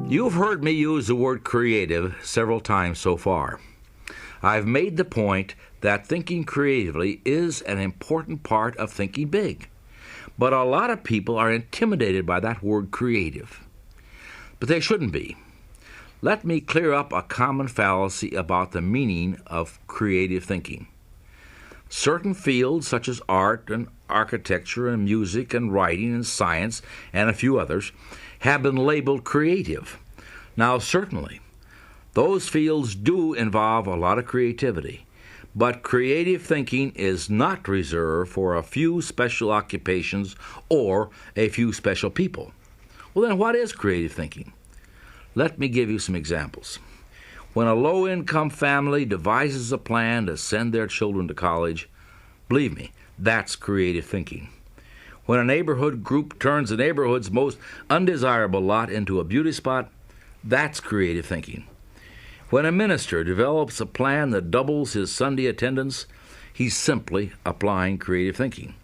You've heard me use the word creative several times so far. I've made the point that thinking creatively is an important part of thinking big. But a lot of people are intimidated by that word creative. But they shouldn't be. Let me clear up a common fallacy about the meaning of creative thinking. Certain fields such as art and architecture and music and writing and science and a few others have been labeled creative. Now certainly, those fields do involve a lot of creativity, but creative thinking is not reserved for a few special occupations or a few special people. Well then, what is creative thinking? Let me give you some examples. When a low-income family devises a plan to send their children to college, believe me, that's creative thinking. When a neighborhood group turns the neighborhood's most undesirable lot into a beauty spot, that's creative thinking. When a minister develops a plan that doubles his Sunday attendance, he's simply applying creative thinking.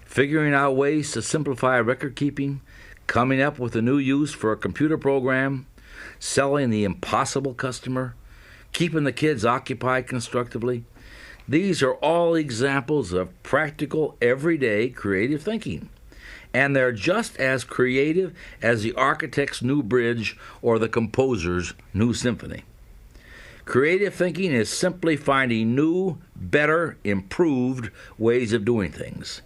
Figuring out ways to simplify record keeping, coming up with a new use for a computer program, selling the impossible customer, keeping the kids occupied constructively. These are all examples of practical, everyday creative thinking. And they're just as creative as the architect's new bridge or the composer's new symphony. Creative thinking is simply finding new, better, improved ways of doing things.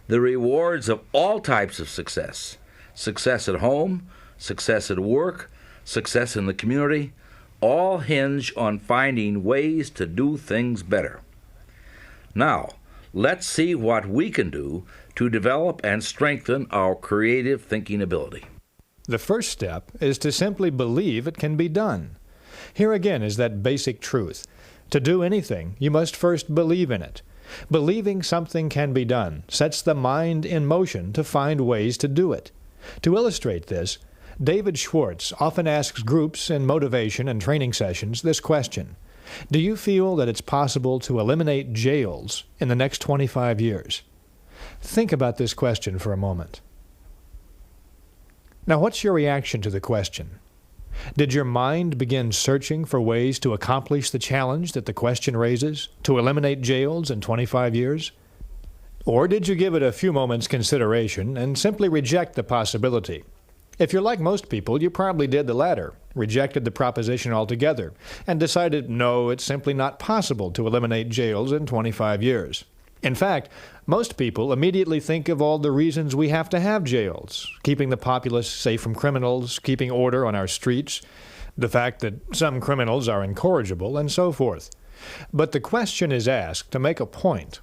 The rewards of all types of success at home, success at work, success in the community, all hinge on finding ways to do things better. Now, let's see what we can do to develop and strengthen our creative thinking ability. The first step is to simply believe it can be done. Here again is that basic truth. To do anything, you must first believe in it. Believing something can be done sets the mind in motion to find ways to do it. To illustrate this, David Schwartz often asks groups in motivation and training sessions this question: do you feel that it's possible to eliminate jails in the next 25 years? Think about this question for a moment. Now, what's your reaction to the question? Did your mind begin searching for ways to accomplish the challenge that the question raises, to eliminate jails in 25 years? Or did you give it a few moments' consideration and simply reject the possibility? If you're like most people, you probably did the latter, rejected the proposition altogether, and decided, no, it's simply not possible to eliminate jails in 25 years. In fact, most people immediately think of all the reasons we have to have jails: keeping the populace safe from criminals, keeping order on our streets, the fact that some criminals are incorrigible, and so forth. But the question is asked to make a point.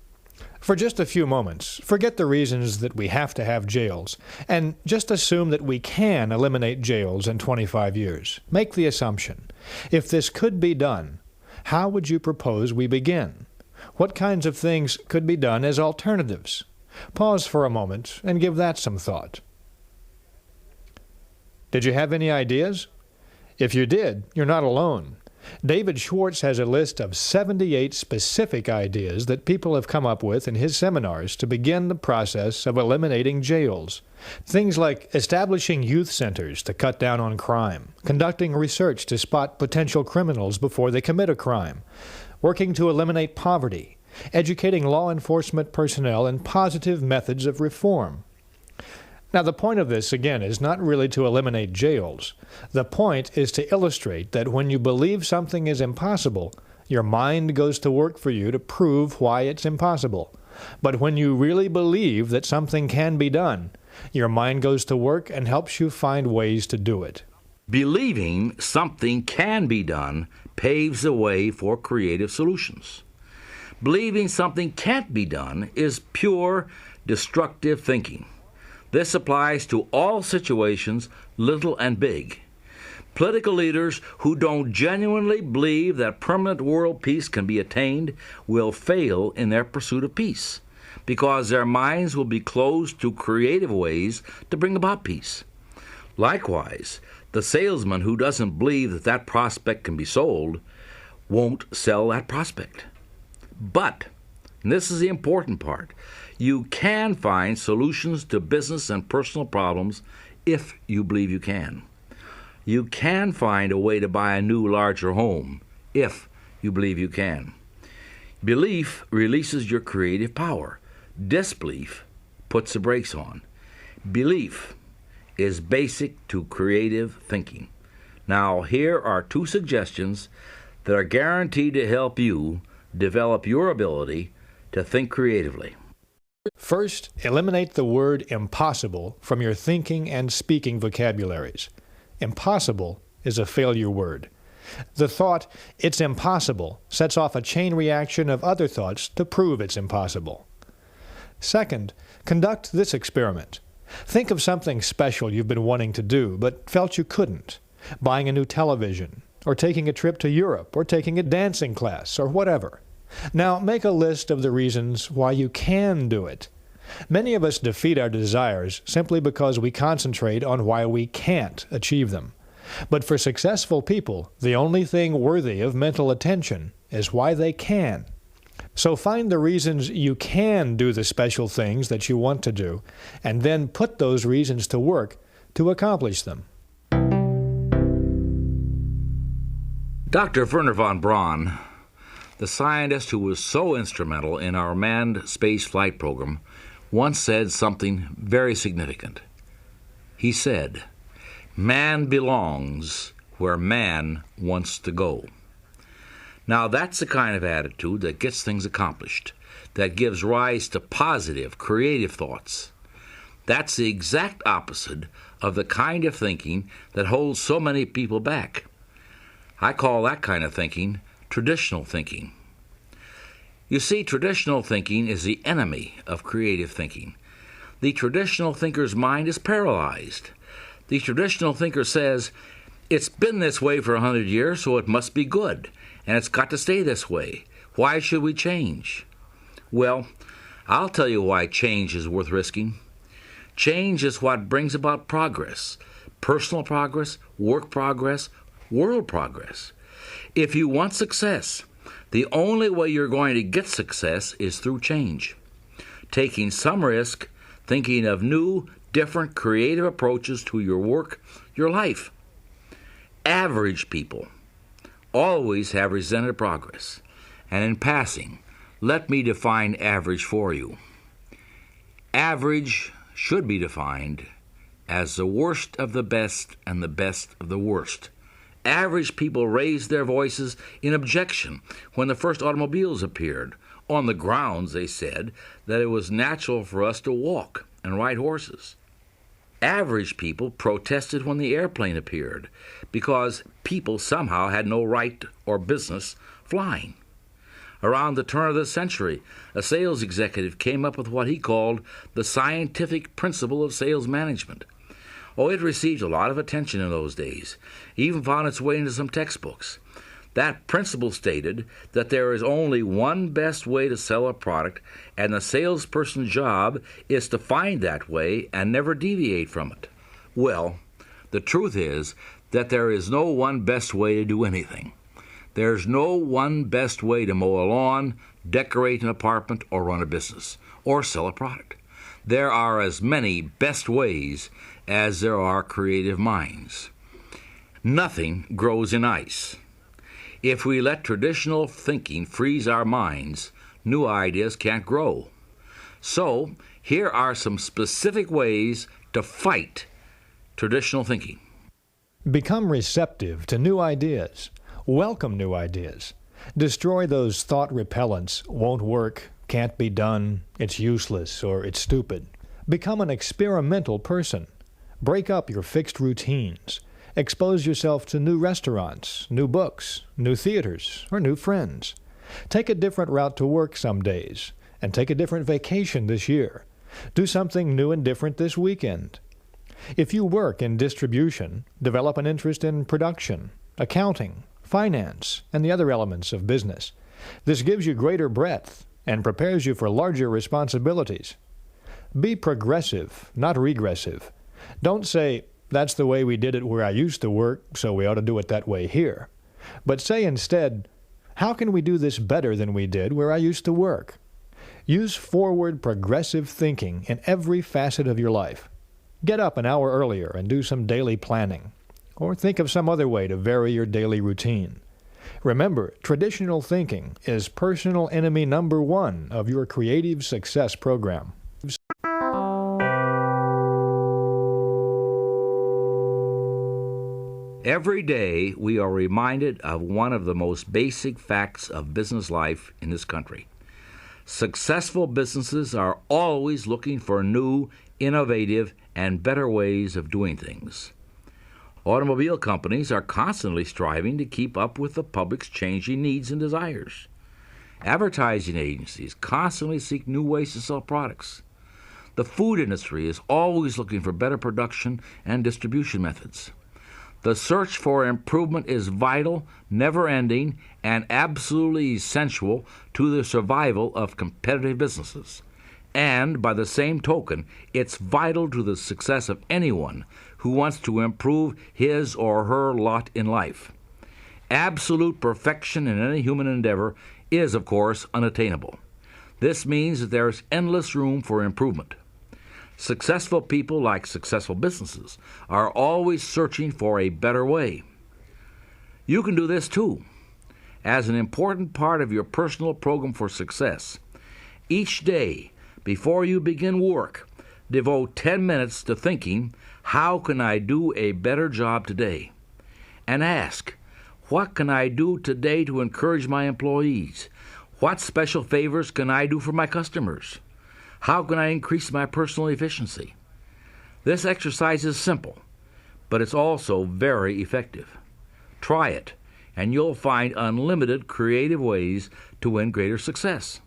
For just a few moments, forget the reasons that we have to have jails, and just assume that we can eliminate jails in 25 years. Make the assumption. If this could be done, how would you propose we begin? What kinds of things could be done as alternatives? Pause for a moment and give that some thought. Did you have any ideas? If you did, you're not alone. David Schwartz has a list of 78 specific ideas that people have come up with in his seminars to begin the process of eliminating jails. Things like establishing youth centers to cut down on crime, conducting research to spot potential criminals before they commit a crime, working to eliminate poverty, educating law enforcement personnel in positive methods of reform. Now, the point of this, again, is not really to eliminate jails. The point is to illustrate that when you believe something is impossible, your mind goes to work for you to prove why it's impossible. But when you really believe that something can be done, your mind goes to work and helps you find ways to do it. Believing something can be done paves the way for creative solutions. Believing something can't be done is pure destructive thinking. This applies to all situations, little and big. Political leaders who don't genuinely believe that permanent world peace can be attained will fail in their pursuit of peace, because their minds will be closed to creative ways to bring about peace. Likewise, the salesman who doesn't believe that that prospect can be sold won't sell that prospect. But, and this is the important part, you can find solutions to business and personal problems if you believe you can. You can find a way to buy a new, larger home if you believe you can. Belief releases your creative power. Disbelief puts the brakes on. Belief is basic to creative thinking. Now, here are 2 suggestions that are guaranteed to help you develop your ability to think creatively. First, eliminate the word impossible from your thinking and speaking vocabularies. Impossible is a failure word. The thought, "it's impossible," sets off a chain reaction of other thoughts to prove it's impossible. Second, conduct this experiment. Think of something special you've been wanting to do, but felt you couldn't. Buying a new television, or taking a trip to Europe, or taking a dancing class, or whatever. Now make a list of the reasons why you can do it. Many of us defeat our desires simply because we concentrate on why we can't achieve them. But for successful people, the only thing worthy of mental attention is why they can. So find the reasons you can do the special things that you want to do, and then put those reasons to work to accomplish them. Dr. Wernher von Braun, the scientist who was so instrumental in our manned space flight program, once said something very significant. He said, "Man belongs where man wants to go." Now that's the kind of attitude that gets things accomplished, that gives rise to positive, creative thoughts. That's the exact opposite of the kind of thinking that holds so many people back. I call that kind of thinking traditional thinking. You see, traditional thinking is the enemy of creative thinking. The traditional thinker's mind is paralyzed. The traditional thinker says, "It's been this way for 100 years, so it must be good, and it's got to stay this way. Why should we change?" Well, I'll tell you why change is worth risking. Change is what brings about progress, personal progress, work progress, world progress. If you want success, the only way you're going to get success is through change. Taking some risk, thinking of new, different, creative approaches to your work, your life. Average people always have resented progress. And in passing, let me define average for you. Average should be defined as the worst of the best and the best of the worst. Average people raised their voices in objection when the first automobiles appeared, on the grounds, they said, that it was natural for us to walk and ride horses. Average people protested when the airplane appeared because people somehow had no right or business flying. Around the turn of the century, a sales executive came up with what he called the scientific principle of sales management. Oh, it received a lot of attention in those days, even found its way into some textbooks. That principle stated that there is only one best way to sell a product, and the salesperson's job is to find that way and never deviate from it. Well, the truth is that there is no one best way to do anything. There's no one best way to mow a lawn, decorate an apartment, or run a business, or sell a product. There are as many best ways as there are creative minds. Nothing grows in ice. If we let traditional thinking freeze our minds, new ideas can't grow. So, here are some specific ways to fight traditional thinking. Become receptive to new ideas. Welcome new ideas. Destroy those thought repellents, "won't work, can't be done, it's useless, or it's stupid." Become an experimental person. Break up your fixed routines. Expose yourself to new restaurants, new books, new theaters, or new friends. Take a different route to work some days, and take a different vacation this year. Do something new and different this weekend. If you work in distribution, develop an interest in production, accounting, finance, and the other elements of business. This gives you greater breadth and prepares you for larger responsibilities. Be progressive, not regressive. Don't say, "That's the way we did it where I used to work, so we ought to do it that way here." But say instead, "How can we do this better than we did where I used to work?" Use forward, progressive thinking in every facet of your life. Get up an hour earlier and do some daily planning. or think of some other way to vary your daily routine. Remember, traditional thinking is personal enemy number one of your creative success program. Every day, we are reminded of one of the most basic facts of business life in this country. Successful businesses are always looking for new, innovative, and better ways of doing things. Automobile companies are constantly striving to keep up with the public's changing needs and desires. Advertising agencies constantly seek new ways to sell products. The food industry is always looking for better production and distribution methods. The search for improvement is vital, never-ending, and absolutely essential to the survival of competitive businesses. And, by the same token, it's vital to the success of anyone who wants to improve his or her lot in life. Absolute perfection in any human endeavor is, of course, unattainable. This means that there is endless room for improvement. Successful people, like successful businesses, are always searching for a better way. You can do this too. As an important part of your personal program for success, each day before you begin work, devote 10 minutes to thinking, how can I do a better job today? And ask, what can I do today to encourage my employees? What special favors can I do for my customers? How can I increase my personal efficiency? This exercise is simple, but it's also very effective. Try it, and you'll find unlimited creative ways to win greater success.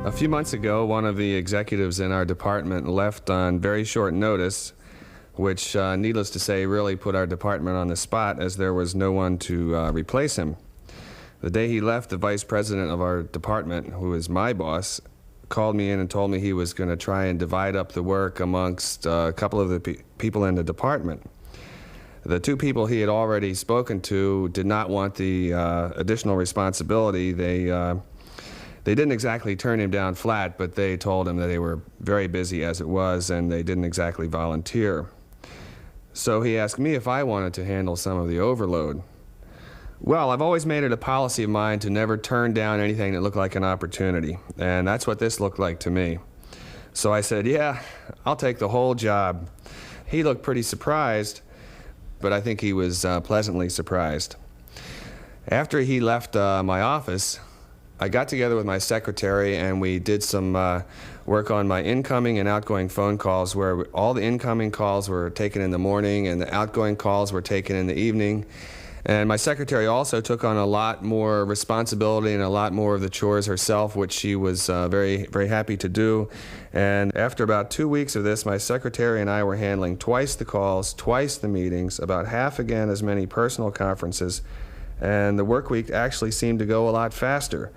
A few months ago, one of the executives in our department left on very short notice, which, needless to say, really put our department on the spot as there was no one to replace him. The day he left, the vice president of our department, who is my boss, called me in and told me he was going to try and divide up the work amongst a couple of the people in the department. The two people he had already spoken to did not want the additional responsibility. They didn't exactly turn him down flat, but they told him that they were very busy as it was, and they didn't exactly volunteer. So he asked me if I wanted to handle some of the overload. Well, I've always made it a policy of mine to never turn down anything that looked like an opportunity, and that's what this looked like to me. So I said, yeah, I'll take the whole job. He looked pretty surprised, but I think he was pleasantly surprised. After he left my office, I got together with my secretary and we did some work on my incoming and outgoing phone calls, where all the incoming calls were taken in the morning and the outgoing calls were taken in the evening. And my secretary also took on a lot more responsibility and a lot more of the chores herself, which she was very, very happy to do. And after about 2 weeks of this, my secretary and I were handling twice the calls, twice the meetings, about half again as many personal conferences, and the work week actually seemed to go a lot faster.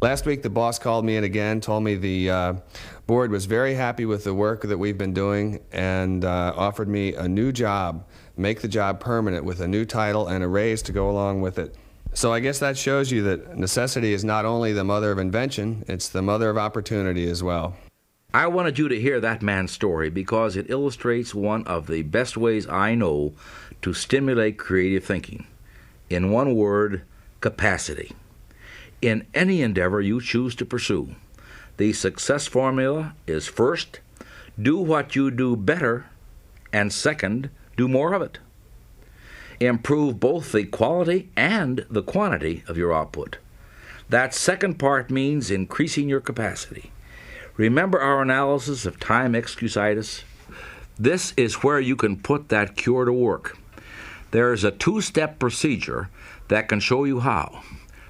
Last week, the boss called me in again, told me the board was very happy with the work that we've been doing, and offered me a new job, make the job permanent with a new title and a raise to go along with it. So I guess that shows you that necessity is not only the mother of invention, it's the mother of opportunity as well. I wanted you to hear that man's story because it illustrates one of the best ways I know to stimulate creative thinking. In one word, capacity. In any endeavor you choose to pursue, the success formula is first, do what you do better, and second, do more of it. Improve both the quality and the quantity of your output. That second part means increasing your capacity. Remember our analysis of time excusitis? This is where you can put that cure to work. There is a two-step procedure that can show you how.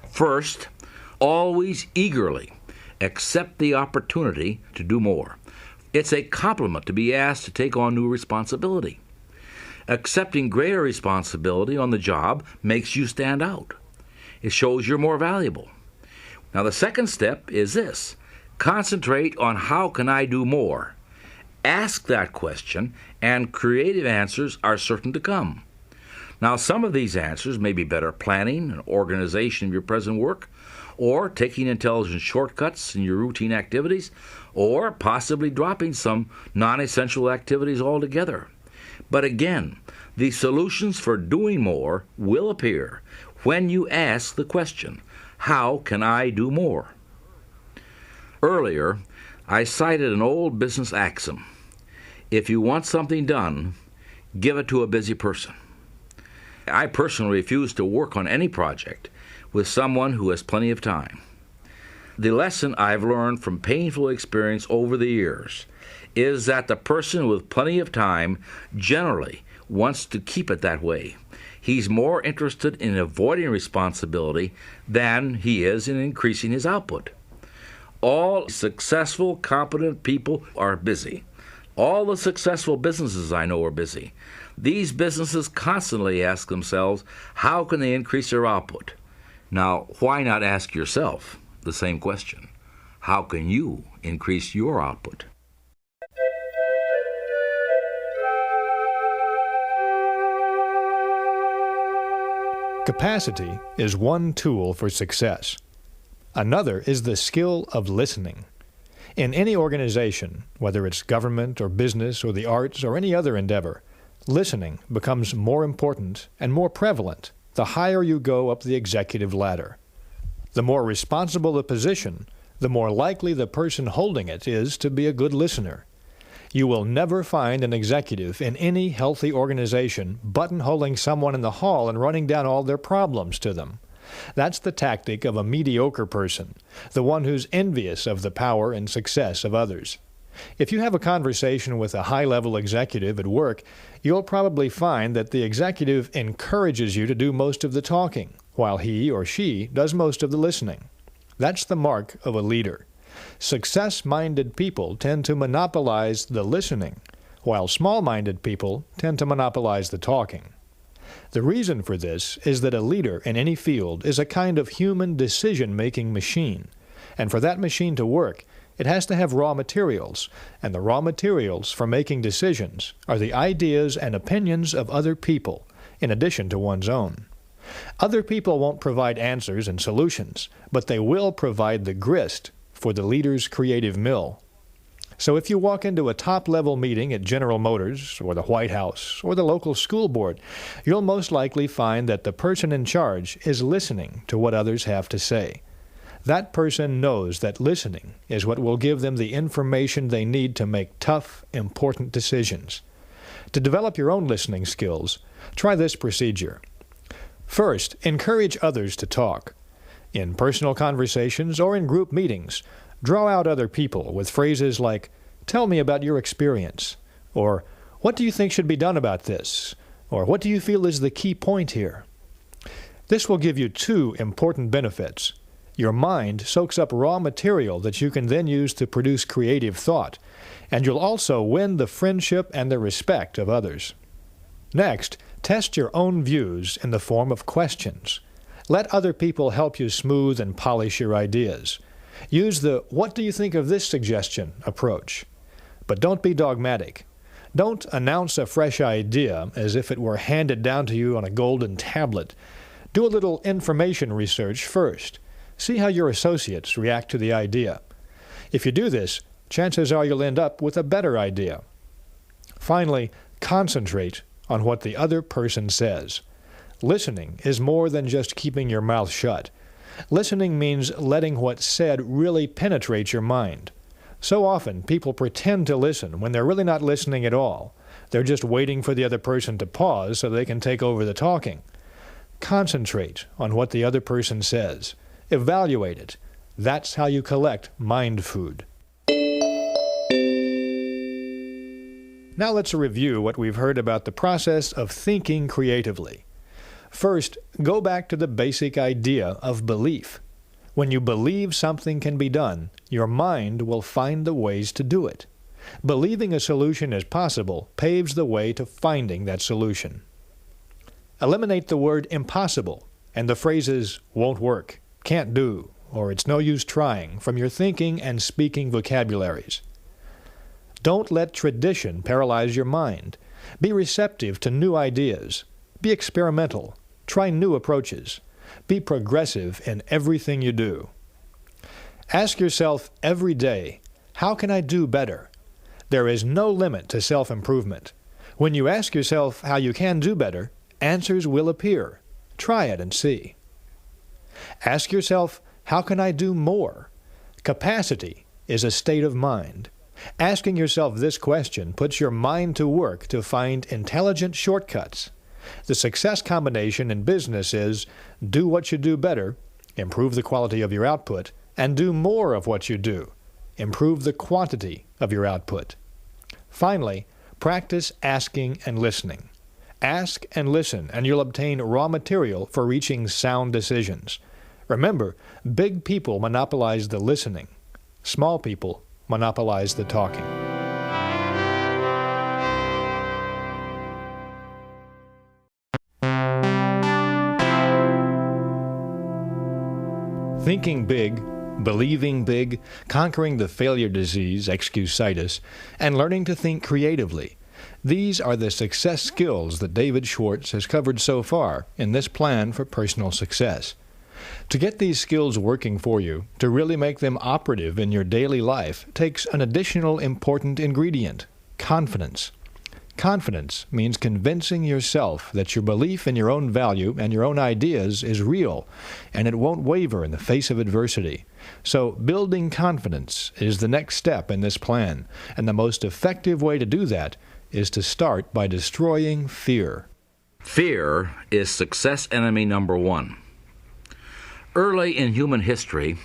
First, always eagerly accept the opportunity to do more. It's a compliment to be asked to take on new responsibility. Accepting greater responsibility on the job makes you stand out. It shows you're more valuable. Now, the second step is this. Concentrate on how can I do more. Ask that question, and creative answers are certain to come. Now, some of these answers may be better planning and organization of your present work, or taking intelligent shortcuts in your routine activities, or possibly dropping some non-essential activities altogether. But again, the solutions for doing more will appear when you ask the question, how can I do more? Earlier, I cited an old business axiom. If you want something done, give it to a busy person. I personally refuse to work on any project with someone who has plenty of time. The lesson I've learned from painful experience over the years is that the person with plenty of time generally wants to keep it that way. He's more interested in avoiding responsibility than he is in increasing his output. All successful, competent people are busy. All the successful businesses I know are busy. These businesses constantly ask themselves, how can they increase their output? Now, why not ask yourself the same question? How can you increase your output? Capacity is one tool for success. Another is the skill of listening. In any organization, whether it's government or business or the arts or any other endeavor, listening becomes more important and more prevalent the higher you go up the executive ladder. The more responsible the position, the more likely the person holding it is to be a good listener. You will never find an executive in any healthy organization buttonholing someone in the hall and running down all their problems to them. That's the tactic of a mediocre person, the one who's envious of the power and success of others. If you have a conversation with a high-level executive at work, you'll probably find that the executive encourages you to do most of the talking, while he or she does most of the listening. That's the mark of a leader. Success-minded people tend to monopolize the listening, while small-minded people tend to monopolize the talking. The reason for this is that a leader in any field is a kind of human decision-making machine, and for that machine to work, it has to have raw materials, and the raw materials for making decisions are the ideas and opinions of other people, in addition to one's own. Other people won't provide answers and solutions, but they will provide the grist for the leader's creative mill. So if you walk into a top-level meeting at General Motors or the White House or the local school board, you'll most likely find that the person in charge is listening to what others have to say. That person knows that listening is what will give them the information they need to make tough, important decisions. To develop your own listening skills, try this procedure. First, encourage others to talk. In personal conversations or in group meetings, draw out other people with phrases like, "Tell me about your experience," or "What do you think should be done about this?" or "What do you feel is the key point here?" This will give you two important benefits. Your mind soaks up raw material that you can then use to produce creative thought, and you'll also win the friendship and the respect of others. Next, test your own views in the form of questions. Let other people help you smooth and polish your ideas. Use the "what do you think of this suggestion" approach. But don't be dogmatic. Don't announce a fresh idea as if it were handed down to you on a golden tablet. Do a little information research first. See how your associates react to the idea. If you do this, chances are you'll end up with a better idea. Finally, concentrate on what the other person says. Listening is more than just keeping your mouth shut. Listening means letting what's said really penetrate your mind. So often, people pretend to listen when they're really not listening at all. They're just waiting for the other person to pause so they can take over the talking. Concentrate on what the other person says. Evaluate it. That's how you collect mind food. Now let's review what we've heard about the process of thinking creatively. First, go back to the basic idea of belief. When you believe something can be done, your mind will find the ways to do it. Believing a solution is possible paves the way to finding that solution. Eliminate the word impossible and the phrases won't work, can't do, or it's no use trying from your thinking and speaking vocabularies. Don't let tradition paralyze your mind. Be receptive to new ideas. Be experimental. Try new approaches. Be progressive in everything you do. Ask yourself every day, how can I do better? There is no limit to self-improvement. When you ask yourself how you can do better, answers will appear. Try it and see. Ask yourself, how can I do more? Capacity is a state of mind. Asking yourself this question puts your mind to work to find intelligent shortcuts. The success combination in business is do what you do better, improve the quality of your output, and do more of what you do, improve the quantity of your output. Finally, practice asking and listening. Ask and listen, and you'll obtain raw material for reaching sound decisions. Remember, big people monopolize the listening. Small people monopolize the talking. Thinking big, believing big, conquering the failure disease, excusitis, and learning to think creatively. These are the success skills that David Schwartz has covered so far in this plan for personal success. To get these skills working for you, to really make them operative in your daily life, takes an additional important ingredient: confidence. Confidence means convincing yourself that your belief in your own value and your own ideas is real, and it won't waver in the face of adversity. So building confidence is the next step in this plan, and the most effective way to do that is to start by destroying fear. Fear is success enemy number one. Early in human history,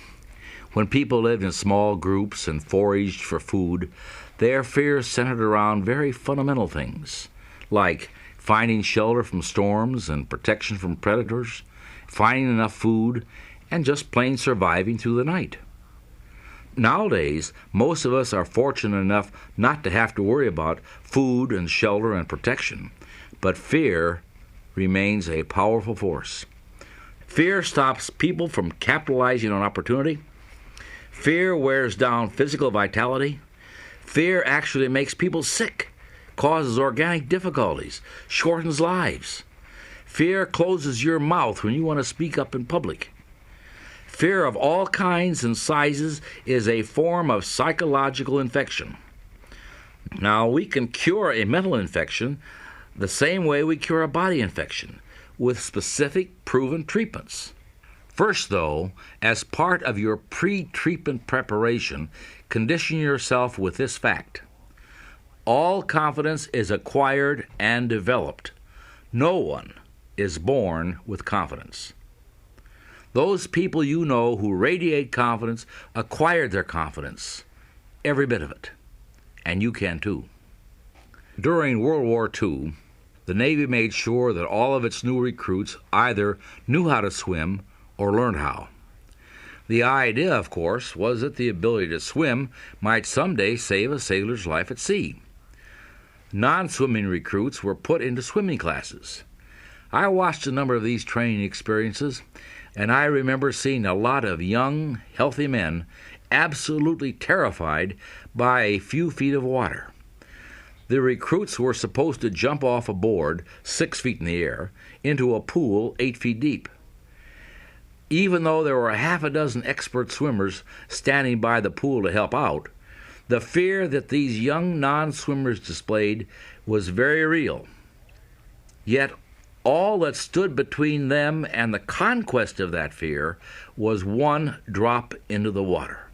when people lived in small groups and foraged for food, their fears centered around very fundamental things, like finding shelter from storms and protection from predators, finding enough food, and just plain surviving through the night. Nowadays, most of us are fortunate enough not to have to worry about food and shelter and protection, but fear remains a powerful force. Fear stops people from capitalizing on opportunity. Fear wears down physical vitality. Fear actually makes people sick, causes organic difficulties, shortens lives. Fear closes your mouth when you want to speak up in public. Fear of all kinds and sizes is a form of psychological infection. Now, we can cure a mental infection the same way we cure a body infection, with specific proven treatments. First, though, as part of your pre-treatment preparation, condition yourself with this fact: all confidence is acquired and developed. No one is born with confidence. Those people you know who radiate confidence acquired their confidence, every bit of it, and you can too. During World War II, the Navy made sure that all of its new recruits either knew how to swim or learned how. The idea, of course, was that the ability to swim might someday save a sailor's life at sea. Non-swimming recruits were put into swimming classes. I watched a number of these training experiences, and I remember seeing a lot of young, healthy men absolutely terrified by a few feet of water. The recruits were supposed to jump off a board 6 feet in the air into a pool 8 feet deep. Even though there were half a dozen expert swimmers standing by the pool to help out, the fear that these young non-swimmers displayed was very real. Yet all that stood between them and the conquest of that fear was one drop into the water.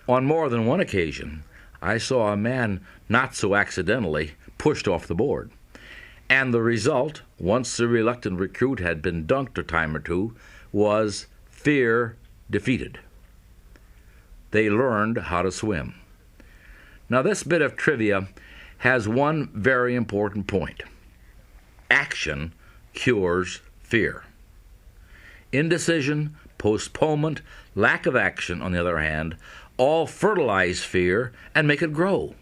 On more than one occasion, I saw a man not so accidentally pushed off the board. And the result, once the reluctant recruit had been dunked a time or two, was fear defeated. They learned how to swim. Now, this bit of trivia has one very important point. Action cures fear. Indecision, postponement, lack of action, on the other hand, all fertilize fear and make it grow.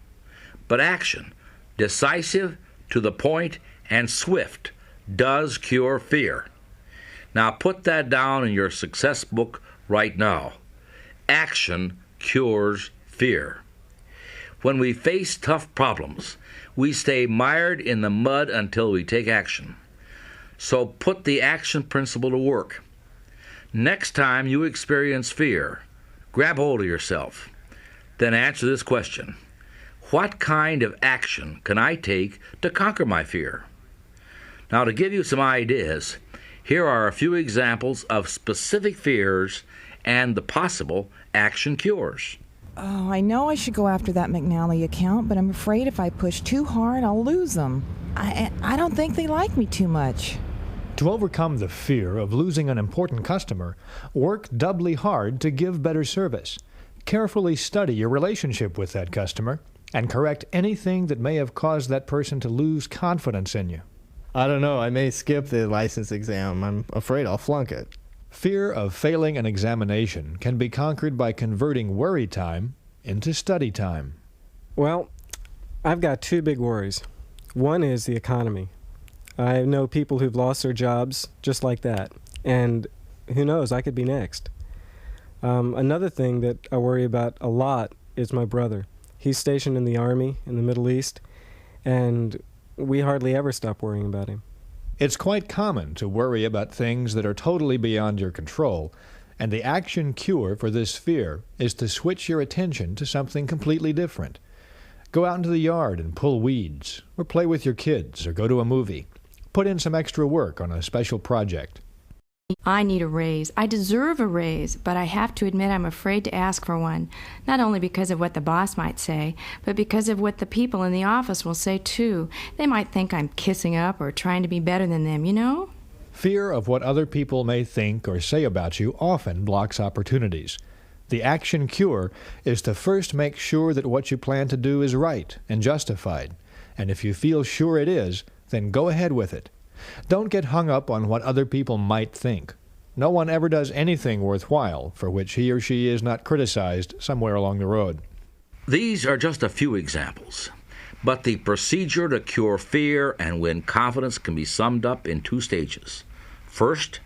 But action, decisive, to the point, and swift, does cure fear. Now put that down in your success book right now. Action cures fear. When we face tough problems, we stay mired in the mud until we take action. So put the action principle to work. Next time you experience fear, Grab hold of yourself. Then answer this question. What kind of action can I take to conquer my fear? Now, to give you some ideas, here are a few examples of specific fears and the possible action cures. Oh, I know I should go after that McNally account, but I'm afraid if I push too hard, I'll lose them. I don't think they like me too much. To overcome the fear of losing an important customer, work doubly hard to give better service. Carefully study your relationship with that customer and correct anything that may have caused that person to lose confidence in you. I don't know. I may skip the license exam. I'm afraid I'll flunk it. Fear of failing an examination can be conquered by converting worry time into study time. Well, I've got two big worries. One is the economy. I know people who've lost their jobs just like that. And who knows, I could be next. Another thing that I worry about a lot is my brother. He's stationed in the Army in the Middle East, and we hardly ever stop worrying about him. It's quite common to worry about things that are totally beyond your control, and the action cure for this fear is to switch your attention to something completely different. Go out into the yard and pull weeds, or play with your kids, or go to a movie. Put in some extra work on a special project. I need a raise. I deserve a raise, but I have to admit I'm afraid to ask for one, not only because of what the boss might say, but because of what the people in the office will say too. They might think I'm kissing up or trying to be better than them, you know? Fear of what other people may think or say about you often blocks opportunities. The action cure is to first make sure that what you plan to do is right and justified, and if you feel sure it is, then go ahead with it. Don't get hung up on what other people might think. No one ever does anything worthwhile for which he or she is not criticized somewhere along the road. These are just a few examples, but the procedure to cure fear and win confidence can be summed up in two stages. First,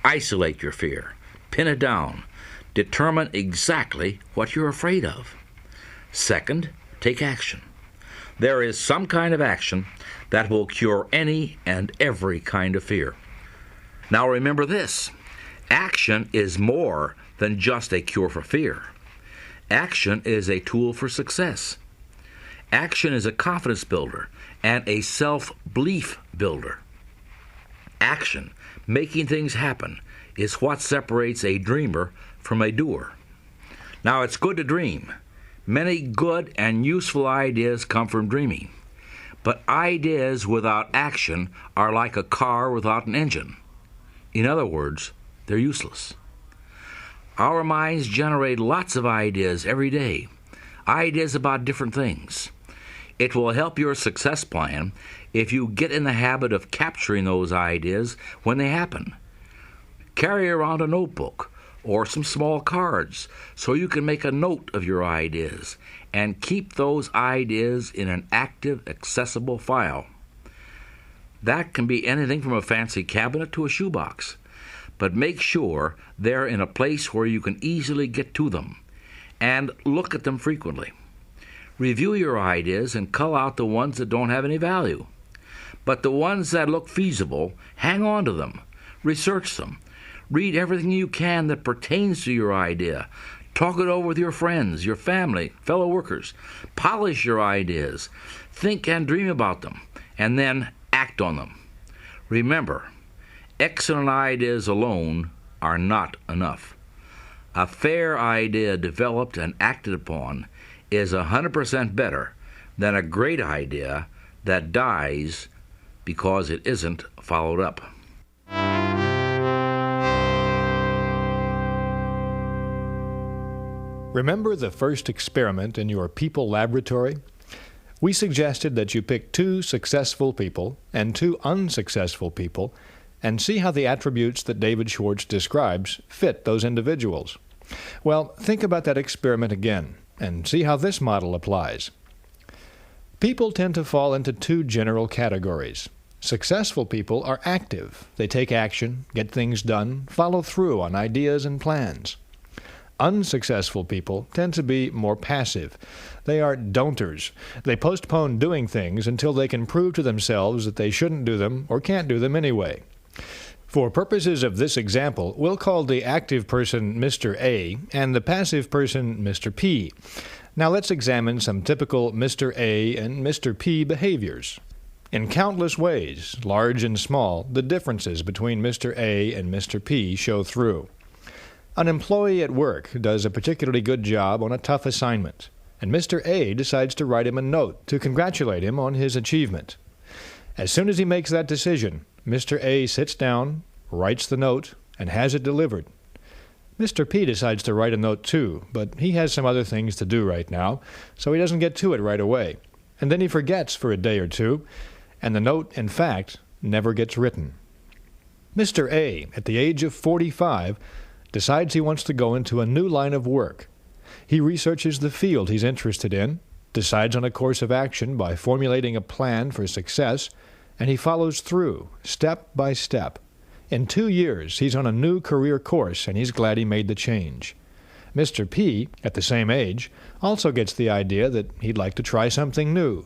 isolate your fear. Pin it down. Determine exactly what you're afraid of. Second, take action. There is some kind of action that will cure any and every kind of fear. Now remember this, action is more than just a cure for fear. Action is a tool for success. Action is a confidence builder and a self-belief builder. Action, making things happen, is what separates a dreamer from a doer. Now it's good to dream. Many good and useful ideas come from dreaming. But ideas without action are like a car without an engine. In other words, they're useless. Our minds generate lots of ideas every day, ideas about different things. It will help your success plan if you get in the habit of capturing those ideas when they happen. Carry around a notebook or some small cards so you can make a note of your ideas and keep those ideas in an active, accessible file. That can be anything from a fancy cabinet to a shoebox, but make sure they're in a place where you can easily get to them and look at them frequently. Review your ideas and cull out the ones that don't have any value. But the ones that look feasible, hang on to them, research them. Read everything you can that pertains to your idea. Talk it over with your friends, your family, fellow workers. Polish your ideas. Think and dream about them, and then act on them. Remember, excellent ideas alone are not enough. A fair idea developed and acted upon is 100% better than a great idea that dies because it isn't followed up. Remember the first experiment in your people laboratory? We suggested that you pick 2 successful people and 2 unsuccessful people and see how the attributes that David Schwartz describes fit those individuals. Well, think about that experiment again and see how this model applies. People tend to fall into 2 general categories. Successful people are active. They take action, get things done, follow through on ideas and plans. Unsuccessful people tend to be more passive. They are don'ters. They postpone doing things until they can prove to themselves that they shouldn't do them or can't do them anyway. For purposes of this example, we'll call the active person Mr. A and the passive person Mr. P. Now let's examine some typical Mr. A and Mr. P behaviors. In countless ways, large and small, the differences between Mr. A and Mr. P show through. An employee at work does a particularly good job on a tough assignment, and Mr. A decides to write him a note to congratulate him on his achievement. As soon as he makes that decision, Mr. A sits down, writes the note, and has it delivered. Mr. P decides to write a note too, but he has some other things to do right now, so he doesn't get to it right away. And then he forgets for a day or two, and the note, in fact, never gets written. Mr. A, at the age of 45, decides he wants to go into a new line of work. He researches the field he's interested in, decides on a course of action by formulating a plan for success, and he follows through, step by step. In 2 years, he's on a new career course, and he's glad he made the change. Mr. P, at the same age, also gets the idea that he'd like to try something new.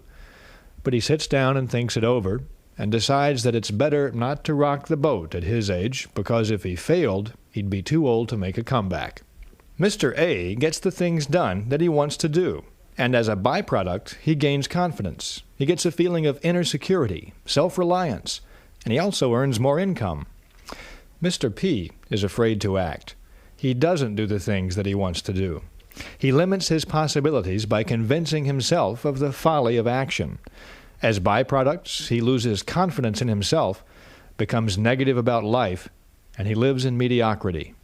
But he sits down and thinks it over, and decides that it's better not to rock the boat at his age, because if he failed, he'd be too old to make a comeback. Mr. A gets the things done that he wants to do, and as a byproduct, he gains confidence. He gets a feeling of inner security, self-reliance, and he also earns more income. Mr. P is afraid to act. He doesn't do the things that he wants to do. He limits his possibilities by convincing himself of the folly of action. As byproducts, he loses confidence in himself, becomes negative about life, and he lives in mediocrity.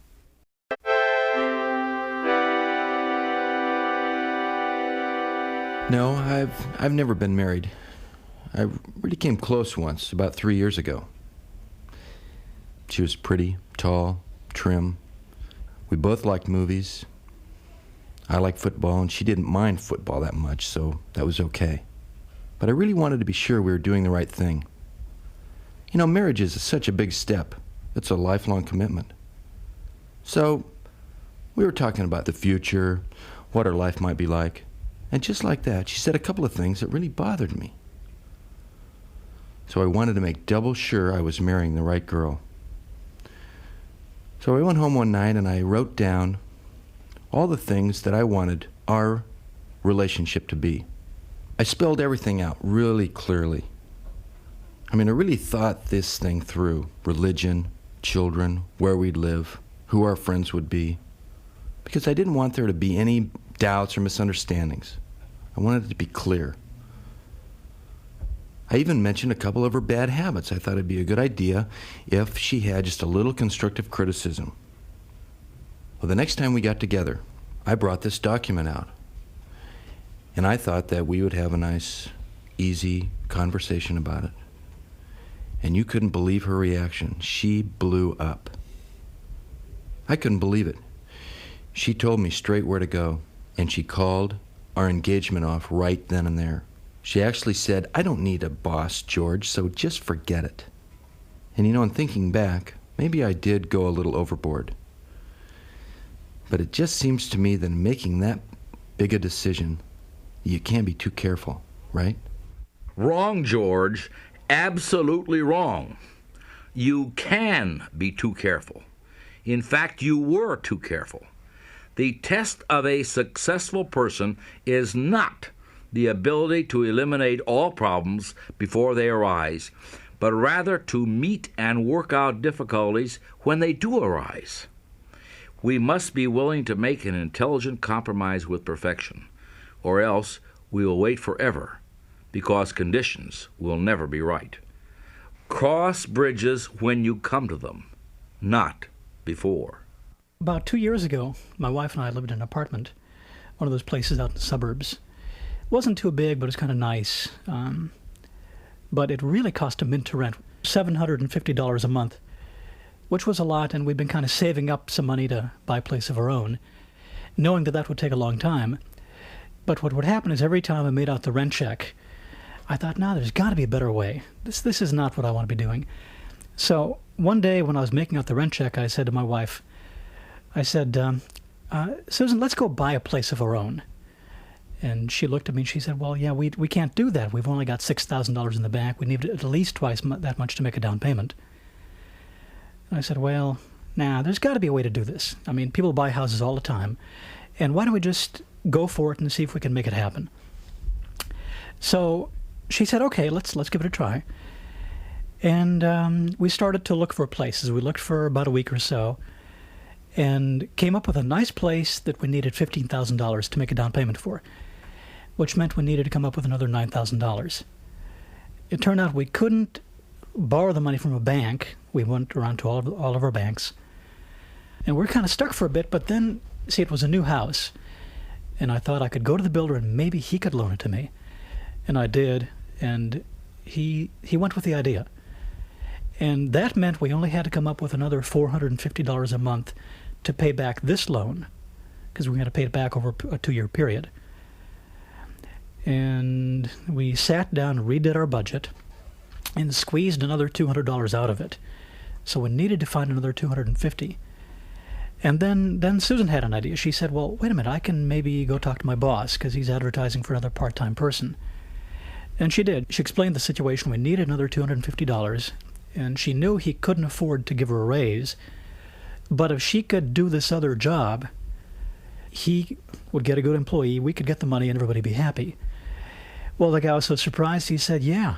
No, I've never been married. I really came close once, about 3 years ago. She was pretty, tall, trim. We both liked movies. I liked football, and she didn't mind football that much, so that was okay. But I really wanted to be sure we were doing the right thing. You know, marriage is such a big step. It's a lifelong commitment. So, we were talking about the future, what our life might be like. And just like that, she said a couple of things that really bothered me. So I wanted to make double sure I was marrying the right girl. So I went home one night and I wrote down all the things that I wanted our relationship to be. I spelled everything out really clearly. I mean, I really thought this thing through. Religion, children, where we'd live, who our friends would be. Because I didn't want there to be any doubts or misunderstandings. I wanted it to be clear. I even mentioned a couple of her bad habits. I thought it'd be a good idea if she had just a little constructive criticism. Well, the next time we got together, I brought this document out. And I thought that we would have a nice, easy conversation about it. And you couldn't believe her reaction. She blew up. I couldn't believe it. She told me straight where to go, and she called our engagement off right then and there. She actually said, "I don't need a boss, George, so just forget it." And you know, in thinking back, maybe I did go a little overboard. But it just seems to me that in making that big a decision, you can't be too careful, right? Wrong, George. Absolutely wrong. You can be too careful. In fact, you were too careful. The test of a successful person is not the ability to eliminate all problems before they arise, but rather to meet and work out difficulties when they do arise. We must be willing to make an intelligent compromise with perfection, or else we will wait forever, because conditions will never be right. Cross bridges when you come to them, not before. About 2 years ago, my wife and I lived in an apartment, one of those places out in the suburbs. It wasn't too big, but it was kind of nice. But it really cost a mint to rent, $750 a month, which was a lot, and we'd been kind of saving up some money to buy a place of our own, knowing that that would take a long time. But what would happen is every time I made out the rent check, I thought, no, there's got to be a better way. This is not what I want to be doing. So one day when I was making out the rent check, I said to my wife, I said, Susan, let's go buy a place of our own. And she looked at me and she said, well, yeah, we can't do that. We've only got $6,000 in the bank. We need at least twice that much to make a down payment. And I said, well, there's got to be a way to do this. I mean, people buy houses all the time. And why don't we just go for it and see if we can make it happen? So she said, okay, let's give it a try. And we started to look for places. We looked for about a week or so and came up with a nice place that we needed $15,000 to make a down payment for, which meant we needed to come up with another $9,000. It turned out we couldn't borrow the money from a bank. We went around to all of our banks. And we're kind of stuck for a bit, but then, see, it was a new house. And I thought I could go to the builder and maybe he could loan it to me. And I did, and he went with the idea. And that meant we only had to come up with another $450 a month to pay back this loan, because we had to pay it back over a 2-year period. And we sat down and redid our budget and squeezed another $200 out of it. So we needed to find another $250. And then Susan had an idea. She said, well, wait a minute, I can maybe go talk to my boss, because he's advertising for another part-time person. And she did. She explained the situation. We needed another $250, and she knew he couldn't afford to give her a raise. But if she could do this other job, he would get a good employee, we could get the money, and everybody be happy. Well, the guy was so surprised, he said, yeah,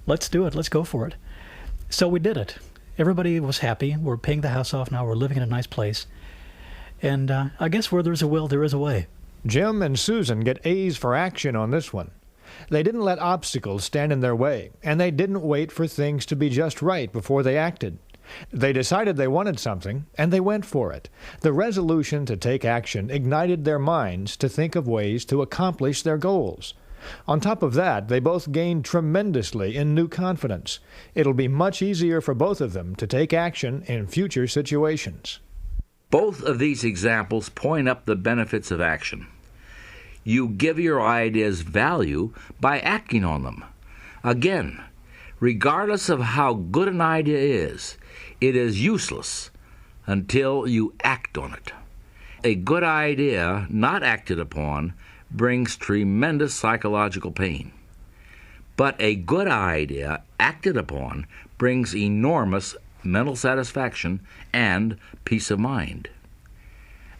let's do it. Let's go for it. So we did it. Everybody was happy. We're paying the house off now. We're living in a nice place. And I guess where there's a will, there is a way. Jim and Susan get A's for action on this one. They didn't let obstacles stand in their way, and they didn't wait for things to be just right before they acted. They decided they wanted something, and they went for it. The resolution to take action ignited their minds to think of ways to accomplish their goals. On top of that, they both gained tremendously in new confidence. It'll be much easier for both of them to take action in future situations. Both of these examples point up the benefits of action. You give your ideas value by acting on them. Again, regardless of how good an idea is, it is useless until you act on it. A good idea not acted upon brings tremendous psychological pain. But a good idea acted upon brings enormous mental satisfaction and peace of mind.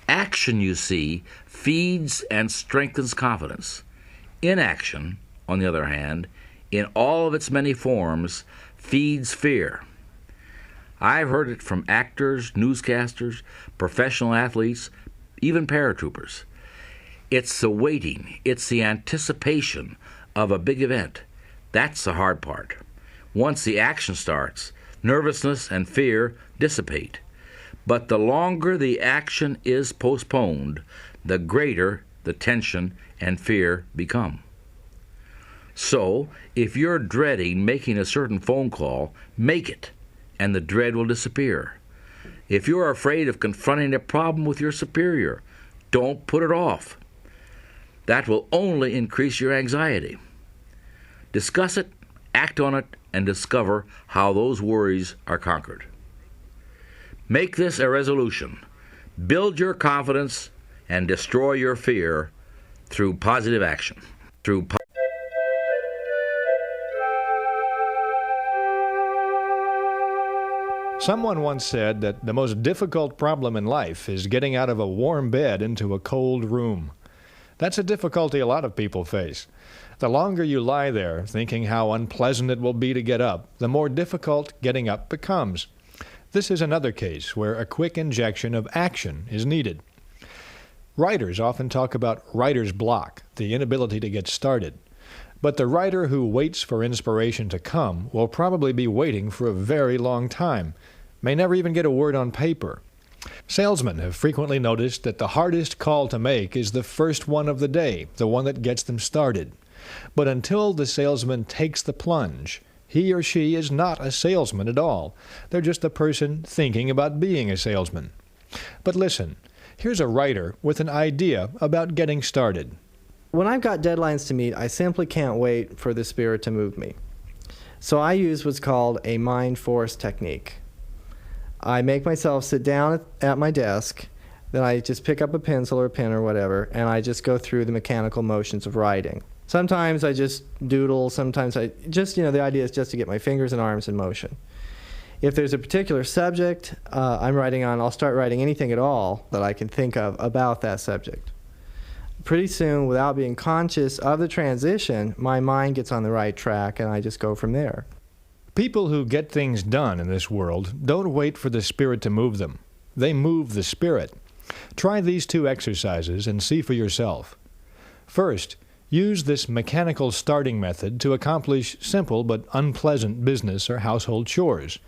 Action, you see, feeds and strengthens confidence. Inaction, on the other hand, in all of its many forms, feeds fear. I've heard it from actors, newscasters, professional athletes, even paratroopers. It's the waiting, it's the anticipation of a big event. That's the hard part. Once the action starts, nervousness and fear dissipate. But the longer the action is postponed, the greater the tension and fear become. So, if you're dreading making a certain phone call, make it, and the dread will disappear. If you're afraid of confronting a problem with your superior, don't put it off. That will only increase your anxiety. Discuss it, act on it, and discover how those worries are conquered. Make this a resolution. Build your confidence and destroy your fear through positive action. Someone once said that the most difficult problem in life is getting out of a warm bed into a cold room. That's a difficulty a lot of people face. The longer you lie there thinking how unpleasant it will be to get up, the more difficult getting up becomes. This is another case where a quick injection of action is needed. Writers often talk about writer's block, the inability to get started. But the writer who waits for inspiration to come will probably be waiting for a very long time, may never even get a word on paper. Salesmen have frequently noticed that the hardest call to make is the first one of the day, the one that gets them started. But until the salesman takes the plunge, he or she is not a salesman at all. They're just a person thinking about being a salesman. But listen, here's a writer with an idea about getting started. When I've got deadlines to meet, I simply can't wait for the spirit to move me. So I use what's called a mind force technique. I make myself sit down at my desk, then I just pick up a pencil or a pen or whatever, and I just go through the mechanical motions of writing. Sometimes I just doodle, sometimes I just, the idea is just to get my fingers and arms in motion. If there's a particular subject I'm writing on, I'll start writing anything at all that I can think of about that subject. Pretty soon, without being conscious of the transition, my mind gets on the right track and I just go from there. People who get things done in this world don't wait for the Spirit to move them. They move the Spirit. Try these 2 exercises and see for yourself. First, use this mechanical starting method to accomplish simple but unpleasant business or household chores.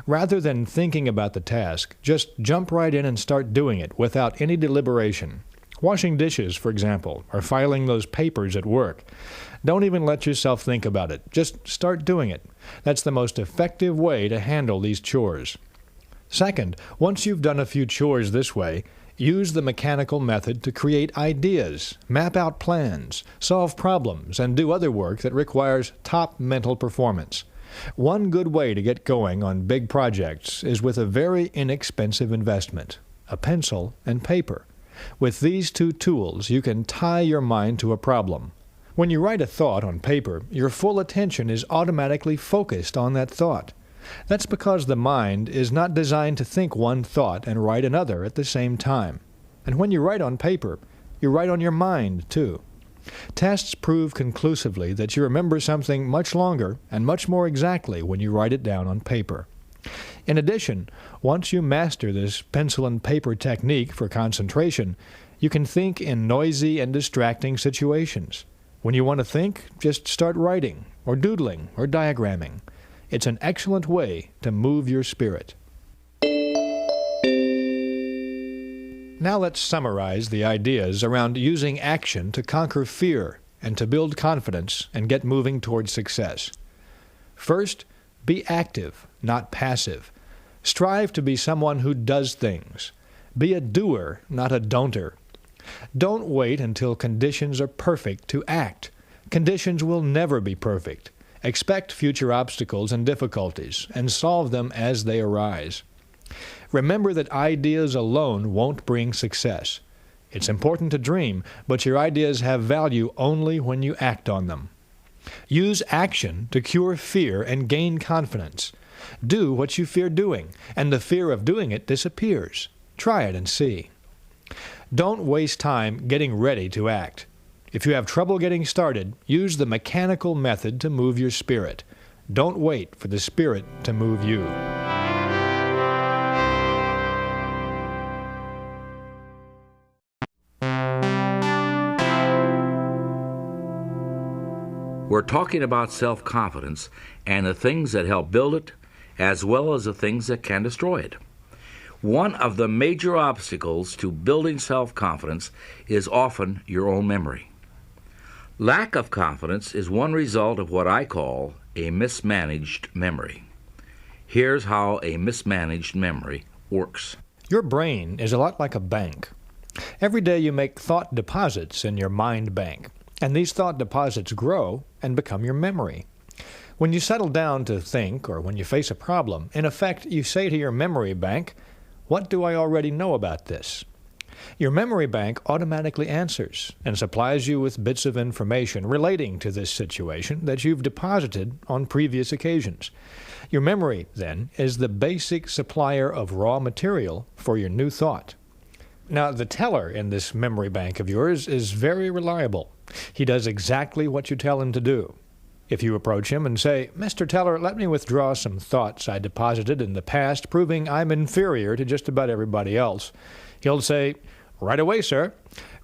Rather than thinking about the task, just jump right in and start doing it without any deliberation. Washing dishes, for example, or filing those papers at work. Don't even let yourself think about it. Just start doing it. That's the most effective way to handle these chores. Second, once you've done a few chores this way, use the mechanical method to create ideas, map out plans, solve problems, and do other work that requires top mental performance. One good way to get going on big projects is with a very inexpensive investment, a pencil and paper. With these 2 tools, you can tie your mind to a problem. When you write a thought on paper, your full attention is automatically focused on that thought. That's because the mind is not designed to think one thought and write another at the same time. And when you write on paper, you write on your mind, too. Tests prove conclusively that you remember something much longer and much more exactly when you write it down on paper. In addition, once you master this pencil and paper technique for concentration, you can think in noisy and distracting situations. When you want to think, just start writing, or doodling, or diagramming. It's an excellent way to move your spirit. Now let's summarize the ideas around using action to conquer fear and to build confidence and get moving towards success. First, be active, not passive. Strive to be someone who does things. Be a doer, not a don'ter. Don't wait until conditions are perfect to act. Conditions will never be perfect. Expect future obstacles and difficulties, and solve them as they arise. Remember that ideas alone won't bring success. It's important to dream, but your ideas have value only when you act on them. Use action to cure fear and gain confidence. Do what you fear doing, and the fear of doing it disappears. Try it and see. Don't waste time getting ready to act. If you have trouble getting started, use the mechanical method to move your spirit. Don't wait for the Spirit to move you. We're talking about self-confidence and the things that help build it, as well as the things that can destroy it. One of the major obstacles to building self-confidence is often your own memory. Lack of confidence is one result of what I call a mismanaged memory. Here's how a mismanaged memory works. Your brain is a lot like a bank. Every day you make thought deposits in your mind bank, and these thought deposits grow and become your memory. When you settle down to think, or when you face a problem, in effect you say to your memory bank, "What do I already know about this?" Your memory bank automatically answers and supplies you with bits of information relating to this situation that you've deposited on previous occasions. Your memory, then, is the basic supplier of raw material for your new thought. Now, the teller in this memory bank of yours is very reliable. He does exactly what you tell him to do. If you approach him and say, "Mr. Teller, let me withdraw some thoughts I deposited in the past, proving I'm inferior to just about everybody else," he'll say, "Right away, sir.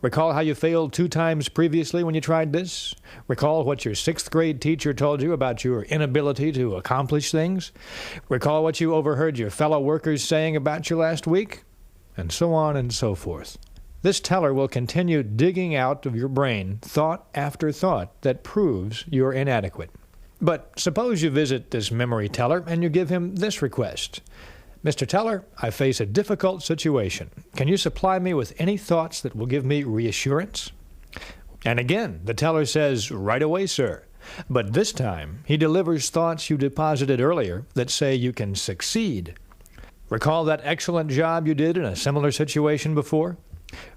Recall how you failed 2 times previously when you tried this? Recall what your 6th grade teacher told you about your inability to accomplish things? Recall what you overheard your fellow workers saying about you last week?" And so on and so forth. This teller will continue digging out of your brain thought after thought that proves you're inadequate. But suppose you visit this memory teller and you give him this request. "Mr. Teller, I face a difficult situation. Can you supply me with any thoughts that will give me reassurance?" And again, the teller says, "Right away, sir." But this time, he delivers thoughts you deposited earlier that say you can succeed. Recall that excellent job you did in a similar situation before?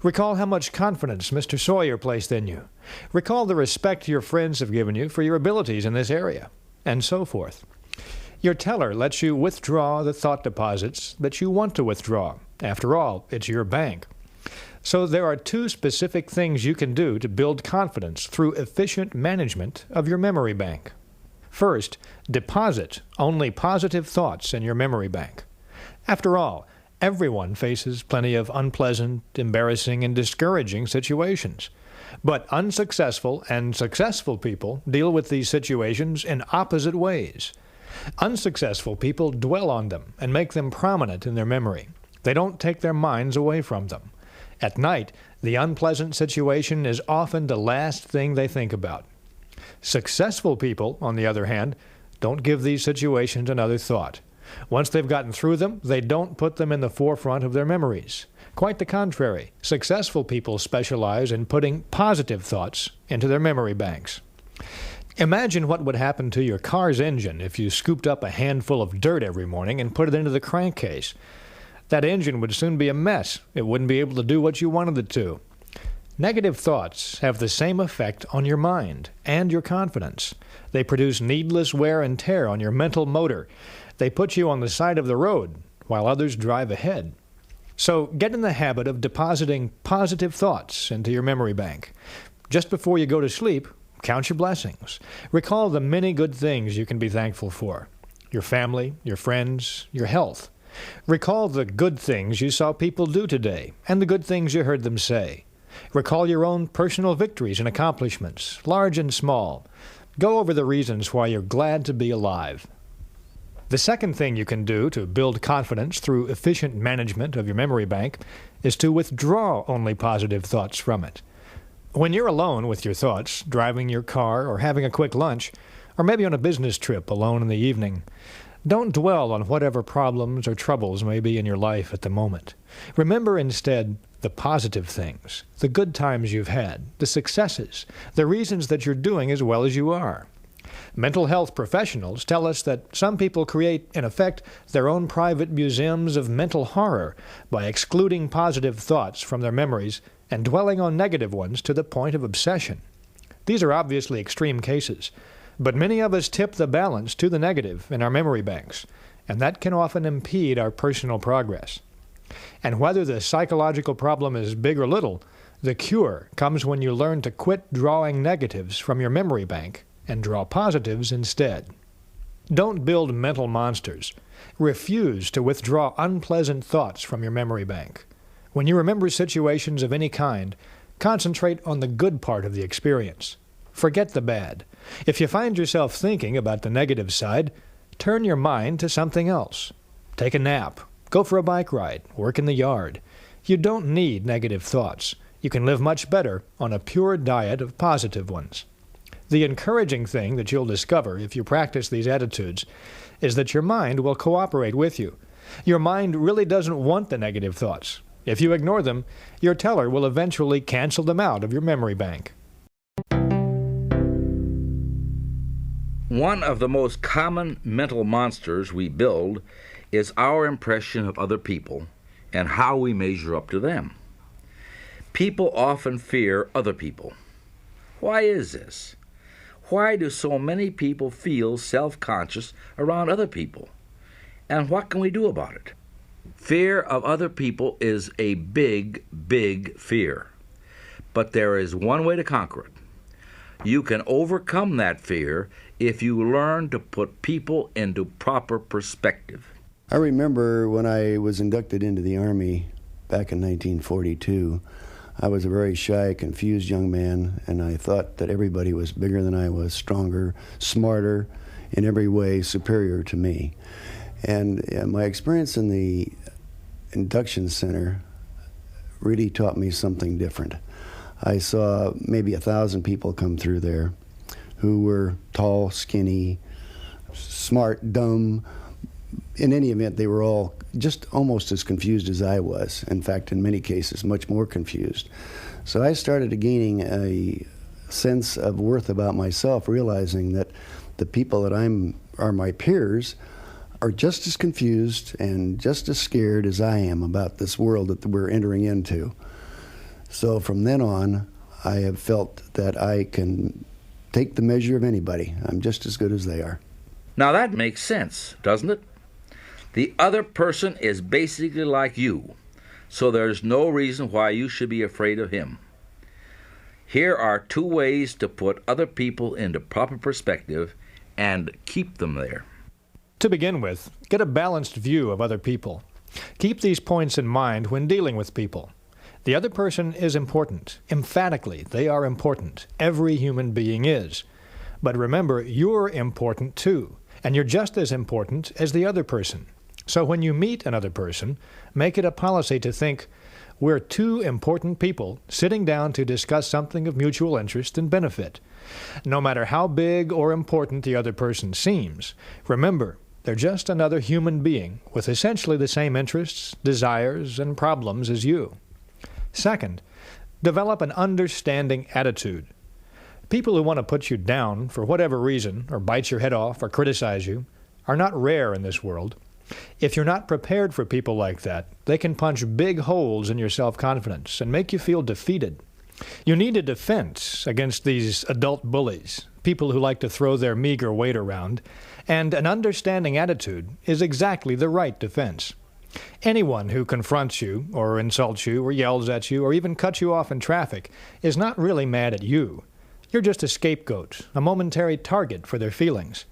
Recall how much confidence Mr. Sawyer placed in you. Recall the respect your friends have given you for your abilities in this area, and so forth. Your teller lets you withdraw the thought deposits that you want to withdraw. After all, it's your bank. So there are two specific things you can do to build confidence through efficient management of your memory bank. First, deposit only positive thoughts in your memory bank. After all, everyone faces plenty of unpleasant, embarrassing, and discouraging situations. But unsuccessful and successful people deal with these situations in opposite ways. Unsuccessful people dwell on them and make them prominent in their memory. They don't take their minds away from them. At night, the unpleasant situation is often the last thing they think about. Successful people, on the other hand, don't give these situations another thought. Once they've gotten through them, they don't put them in the forefront of their memories. Quite the contrary, successful people specialize in putting positive thoughts into their memory banks. Imagine what would happen to your car's engine if you scooped up a handful of dirt every morning and put it into the crankcase. That engine would soon be a mess. It wouldn't be able to do what you wanted it to. Negative thoughts have the same effect on your mind and your confidence. They produce needless wear and tear on your mental motor. They put you on the side of the road while others drive ahead. So get in the habit of depositing positive thoughts into your memory bank. Just before you go to sleep, count your blessings. Recall the many good things you can be thankful for. Your family, your friends, your health. Recall the good things you saw people do today and the good things you heard them say. Recall your own personal victories and accomplishments, large and small. Go over the reasons why you're glad to be alive. The second thing you can do to build confidence through efficient management of your memory bank is to withdraw only positive thoughts from it. When you're alone with your thoughts, driving your car or having a quick lunch, or maybe on a business trip alone in the evening, don't dwell on whatever problems or troubles may be in your life at the moment. Remember instead the positive things, the good times you've had, the successes, the reasons that you're doing as well as you are. Mental health professionals tell us that some people create, in effect, their own private museums of mental horror by excluding positive thoughts from their memories and dwelling on negative ones to the point of obsession. These are obviously extreme cases, but many of us tip the balance to the negative in our memory banks, and that can often impede our personal progress. And whether the psychological problem is big or little, the cure comes when you learn to quit drawing negatives from your memory bank and draw positives instead. Don't build mental monsters. Refuse to withdraw unpleasant thoughts from your memory bank. When you remember situations of any kind, concentrate on the good part of the experience. Forget the bad. If you find yourself thinking about the negative side, turn your mind to something else. Take a nap. Go for a bike ride. Work in the yard. You don't need negative thoughts. You can live much better on a pure diet of positive ones. The encouraging thing that you'll discover if you practice these attitudes is that your mind will cooperate with you. Your mind really doesn't want the negative thoughts. If you ignore them, your teller will eventually cancel them out of your memory bank. One of the most common mental monsters we build is our impression of other people and how we measure up to them. People often fear other people. Why is this? Why do so many people feel self-conscious around other people? And what can we do about it? Fear of other people is a big, big fear. But there is one way to conquer it. You can overcome that fear if you learn to put people into proper perspective. I remember when I was inducted into the Army back in 1942, I was a very shy, confused young man, and I thought that everybody was bigger than I was, stronger, smarter, in every way superior to me. And my experience in the induction center really taught me something different. I saw maybe 1,000 people come through there who were tall, skinny, smart, dumb. In any event, they were all just almost as confused as I was. In fact, in many cases, much more confused. So I started gaining a sense of worth about myself, realizing that the people that are my peers are just as confused and just as scared as I am about this world that we're entering into. So from then on, I have felt that I can take the measure of anybody. I'm just as good as they are. Now that makes sense, doesn't it? The other person is basically like you, so there's no reason why you should be afraid of him. Here are 2 ways to put other people into proper perspective and keep them there. To begin with, get a balanced view of other people. Keep these points in mind when dealing with people. The other person is important. Emphatically, they are important. Every human being is. But remember, you're important too, and you're just as important as the other person. So when you meet another person, make it a policy to think, we're 2 important people sitting down to discuss something of mutual interest and benefit. No matter how big or important the other person seems, remember, they're just another human being with essentially the same interests, desires, and problems as you. Second, develop an understanding attitude. People who want to put you down for whatever reason, or bite your head off or criticize you, are not rare in this world. If you're not prepared for people like that, they can punch big holes in your self-confidence and make you feel defeated. You need a defense against these adult bullies, people who like to throw their meager weight around, and an understanding attitude is exactly the right defense. Anyone who confronts you, or insults you, or yells at you, or even cuts you off in traffic is not really mad at you. You're just a scapegoat, a momentary target for their feelings.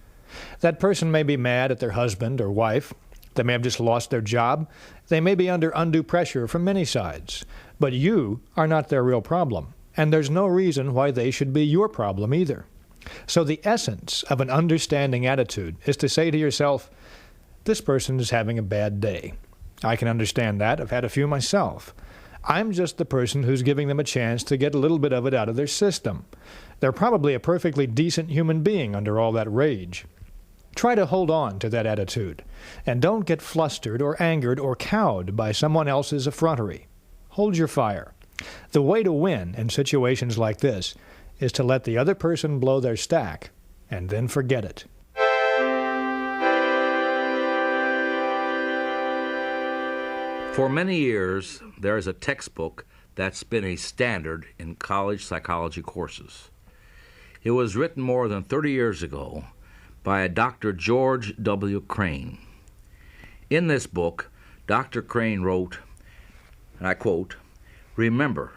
That person may be mad at their husband or wife. They may have just lost their job. They may be under undue pressure from many sides. But you are not their real problem, and there's no reason why they should be your problem either. So the essence of an understanding attitude is to say to yourself, this person is having a bad day. I can understand that. I've had a few myself. I'm just the person who's giving them a chance to get a little bit of it out of their system. They're probably a perfectly decent human being under all that rage. Try to hold on to that attitude, and don't get flustered or angered or cowed by someone else's effrontery. Hold your fire. The way to win in situations like this is to let the other person blow their stack, and then forget it. For many years, there is a textbook that's been a standard in college psychology courses. It was written more than 30 years ago by a Dr. George W. Crane. In this book, Dr. Crane wrote, and I quote, "Remember,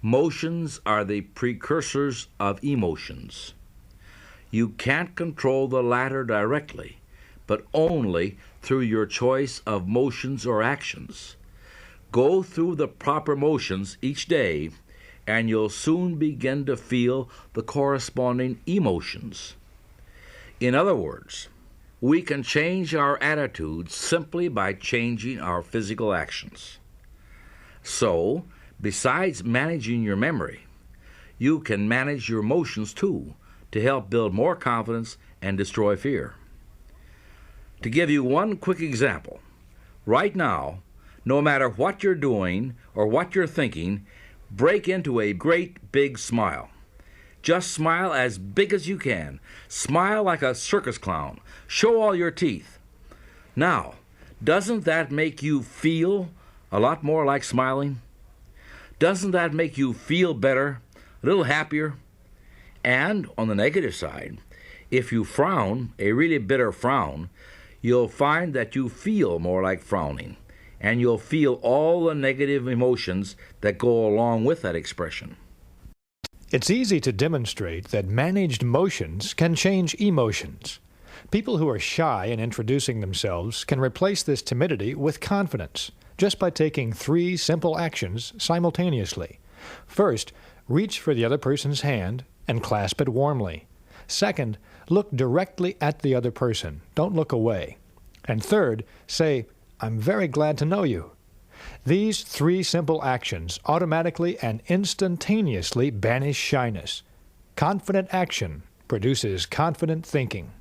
motions are the precursors of emotions. You can't control the latter directly, but only through your choice of motions or actions. Go through the proper motions each day, and you'll soon begin to feel the corresponding emotions." In other words, we can change our attitudes simply by changing our physical actions. So, besides managing your memory, you can manage your emotions too to help build more confidence and destroy fear. To give you one quick example, right now, no matter what you're doing or what you're thinking, break into a great big smile. Just smile as big as you can. Smile like a circus clown. Show all your teeth. Now, doesn't that make you feel a lot more like smiling? Doesn't that make you feel better, a little happier? And on the negative side, if you frown, a really bitter frown, you'll find that you feel more like frowning, and you'll feel all the negative emotions that go along with that expression. It's easy to demonstrate that managed motions can change emotions. People who are shy in introducing themselves can replace this timidity with confidence just by taking 3 simple actions simultaneously. First, reach for the other person's hand and clasp it warmly. Second, look directly at the other person. Don't look away. And third, say, "I'm very glad to know you." These 3 simple actions automatically and instantaneously banish shyness. Confident action produces confident thinking.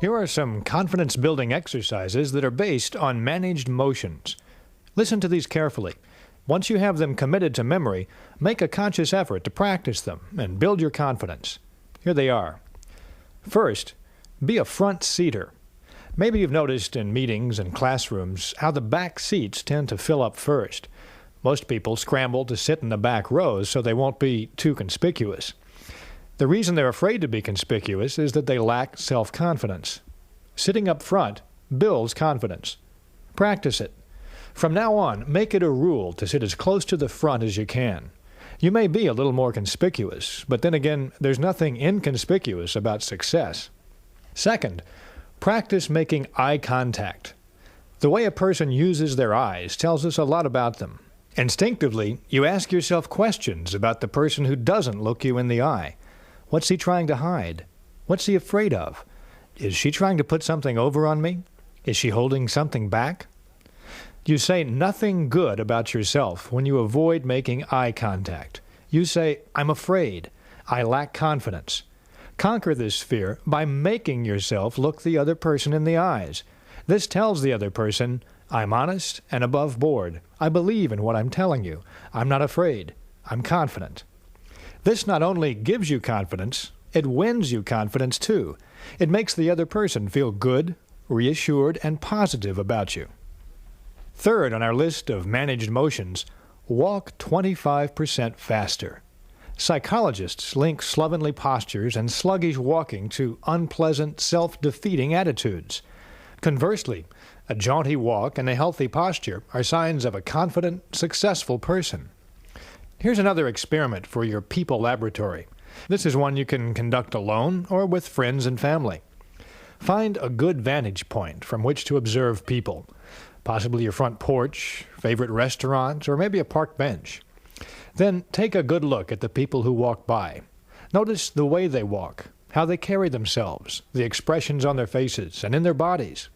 Here are some confidence-building exercises that are based on managed motions. Listen to these carefully. Once you have them committed to memory, make a conscious effort to practice them and build your confidence. Here they are. First, be a front seater. Maybe you've noticed in meetings and classrooms how the back seats tend to fill up first. Most people scramble to sit in the back rows so they won't be too conspicuous. The reason they're afraid to be conspicuous is that they lack self-confidence. Sitting up front builds confidence. Practice it. From now on, make it a rule to sit as close to the front as you can. You may be a little more conspicuous, but then again, there's nothing inconspicuous about success. Second, practice making eye contact. The way a person uses their eyes tells us a lot about them. Instinctively, you ask yourself questions about the person who doesn't look you in the eye. What's he trying to hide? What's he afraid of? Is she trying to put something over on me? Is she holding something back? You say nothing good about yourself when you avoid making eye contact. You say, I'm afraid. I lack confidence. Conquer this fear by making yourself look the other person in the eyes. This tells the other person, I'm honest and above board. I believe in what I'm telling you. I'm not afraid. I'm confident. This not only gives you confidence, it wins you confidence too. It makes the other person feel good, reassured, and positive about you. Third on our list of managed motions, walk 25% faster. Psychologists link slovenly postures and sluggish walking to unpleasant, self-defeating attitudes. Conversely, a jaunty walk and a healthy posture are signs of a confident, successful person. Here's another experiment for your people laboratory. This is one you can conduct alone or with friends and family. Find a good vantage point from which to observe people, possibly your front porch, favorite restaurant, or maybe a park bench. Then take a good look at the people who walk by. Notice the way they walk, how they carry themselves, the expressions on their faces and in their bodies.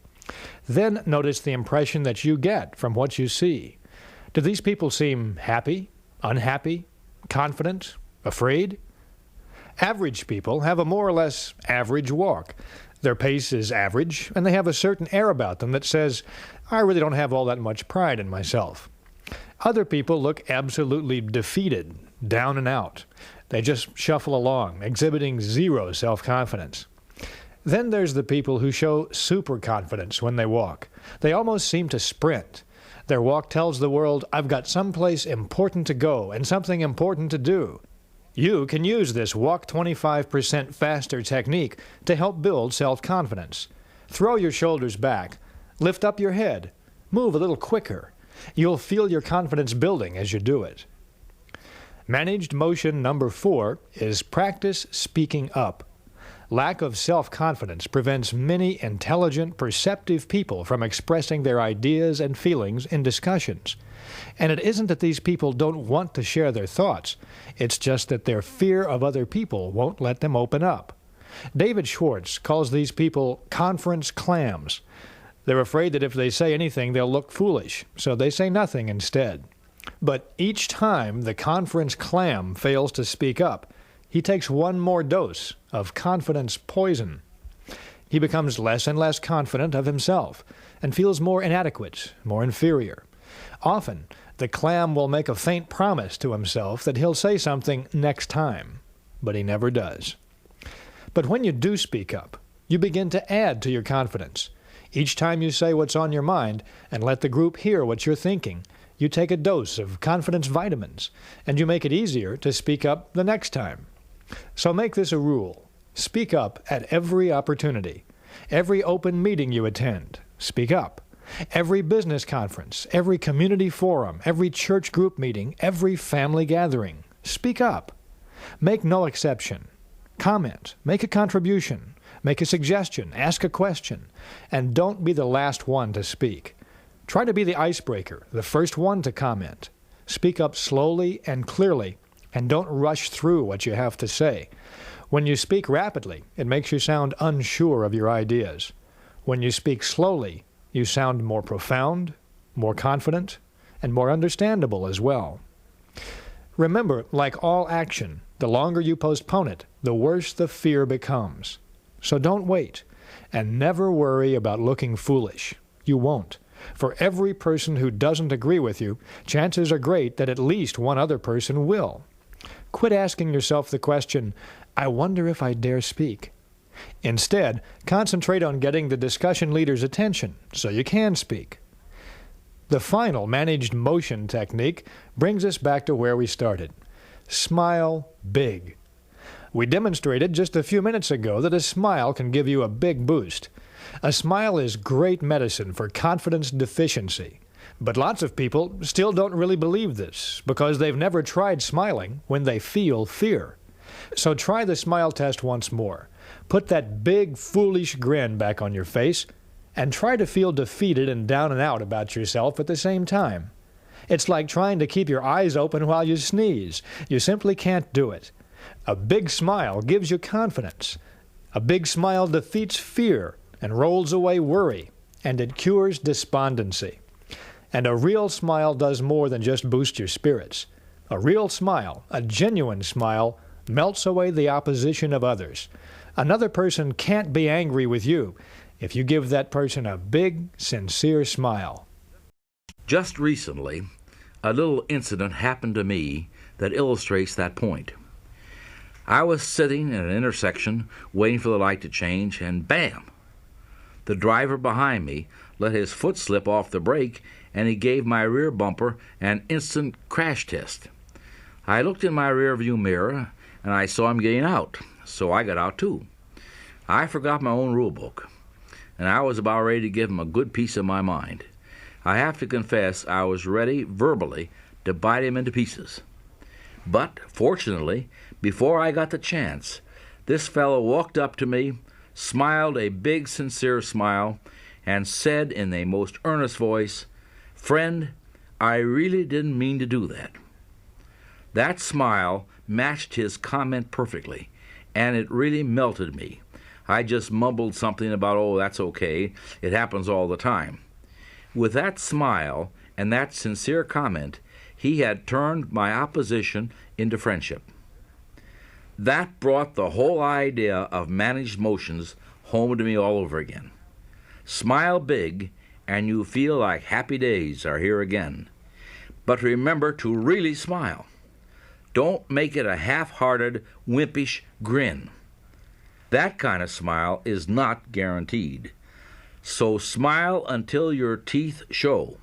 Then notice the impression that you get from what you see. Do these people seem happy, unhappy, confident, afraid? Average people have a more or less average walk. Their pace is average, and they have a certain air about them that says, I really don't have all that much pride in myself. Other people look absolutely defeated, down and out. They just shuffle along, exhibiting zero self-confidence. Then there's the people who show super confidence when they walk. They almost seem to sprint. Their walk tells the world, I've got someplace important to go and something important to do. You can use this walk 25% faster technique to help build self-confidence. Throw your shoulders back. Lift up your head. Move a little quicker. You'll feel your confidence building as you do it. Managed motion number 4 is practice speaking up. Lack of self-confidence prevents many intelligent, perceptive people from expressing their ideas and feelings in discussions. And it isn't that these people don't want to share their thoughts. It's just that their fear of other people won't let them open up. David Schwartz calls these people conference clams. They're afraid that if they say anything, they'll look foolish, so they say nothing instead. But each time the conference clam fails to speak up, he takes one more dose of confidence poison. He becomes less and less confident of himself and feels more inadequate, more inferior. Often, the clam will make a faint promise to himself that he'll say something next time, but he never does. But when you do speak up, you begin to add to your confidence. Each time you say what's on your mind and let the group hear what you're thinking, you take a dose of confidence vitamins, and you make it easier to speak up the next time. So make this a rule. Speak up at every opportunity. Every open meeting you attend, speak up. Every business conference, every community forum, every church group meeting, every family gathering, speak up. Make no exception. Comment, make a contribution, make a suggestion, ask a question, and don't be the last one to speak. Try to be the icebreaker, the first one to comment. Speak up slowly and clearly, and don't rush through what you have to say. When you speak rapidly, it makes you sound unsure of your ideas. When you speak slowly, you sound more profound, more confident, and more understandable as well. Remember, like all action, the longer you postpone it, the worse the fear becomes. So don't wait, and never worry about looking foolish. You won't. For every person who doesn't agree with you, chances are great that at least one other person will. Quit asking yourself the question, I wonder if I dare speak. Instead, concentrate on getting the discussion leader's attention so you can speak. The final managed motion technique brings us back to where we started. Smile big. We demonstrated just a few minutes ago that a smile can give you a big boost. A smile is great medicine for confidence deficiency. But lots of people still don't really believe this because they've never tried smiling when they feel fear. So try the smile test once more. Put that big, foolish grin back on your face and try to feel defeated and down and out about yourself at the same time. It's like trying to keep your eyes open while you sneeze. You simply can't do it. A big smile gives you confidence. A big smile defeats fear and rolls away worry, and it cures despondency. And a real smile does more than just boost your spirits. A real smile, a genuine smile, melts away the opposition of others. Another person can't be angry with you if you give that person a big, sincere smile. Just recently, a little incident happened to me that illustrates that point. I was sitting at an intersection waiting for the light to change, and bam! The driver behind me let his foot slip off the brake, and he gave my rear bumper an instant crash test. I looked in my rearview mirror, and I saw him getting out, so I got out too. I forgot my own rule book, and I was about ready to give him a good piece of my mind. I have to confess I was ready, verbally, to bite him into pieces. But, fortunately, before I got the chance, this fellow walked up to me, smiled a big, sincere smile, and said in a most earnest voice, "Friend, I really didn't mean to do that." That smile matched his comment perfectly, and it really melted me. I just mumbled something about, "Oh, that's okay, it happens all the time." With that smile and that sincere comment, he had turned my opposition into friendship. That brought the whole idea of managed motions home to me all over again. Smile big, and you feel like happy days are here again. But remember to really smile. Don't make it a half-hearted, wimpish grin. That kind of smile is not guaranteed. So smile until your teeth show.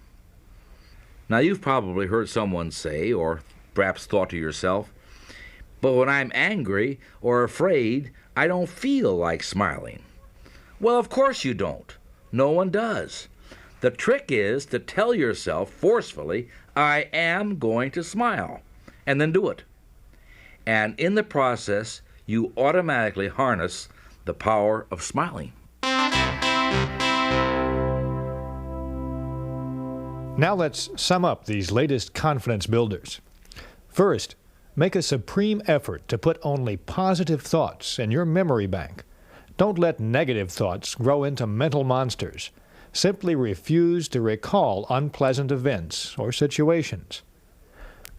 Now, you've probably heard someone say, or perhaps thought to yourself, "But when I'm angry or afraid, I don't feel like smiling." Well, of course you don't. No one does. The trick is to tell yourself forcefully, "I am going to smile," and then do it. And in the process, you automatically harness the power of smiling. Now let's sum up these latest confidence builders. First, make a supreme effort to put only positive thoughts in your memory bank. Don't let negative thoughts grow into mental monsters. Simply refuse to recall unpleasant events or situations.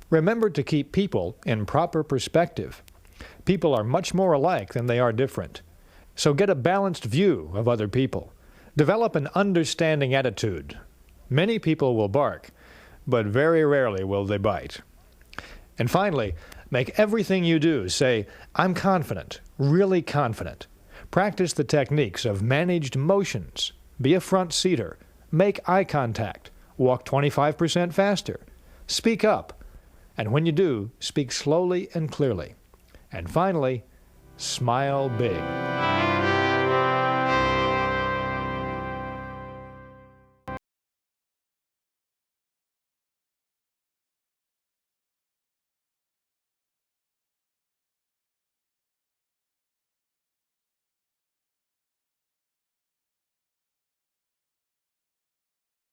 Remember to keep people in proper perspective. People are much more alike than they are different. So get a balanced view of other people. Develop an understanding attitude. Many people will bark, but very rarely will they bite. And finally, make everything you do say, "I'm confident, really confident." Practice the techniques of managed motions. Be a front seater. Make eye contact. Walk 25% faster. Speak up. And when you do, speak slowly and clearly. And finally, smile big.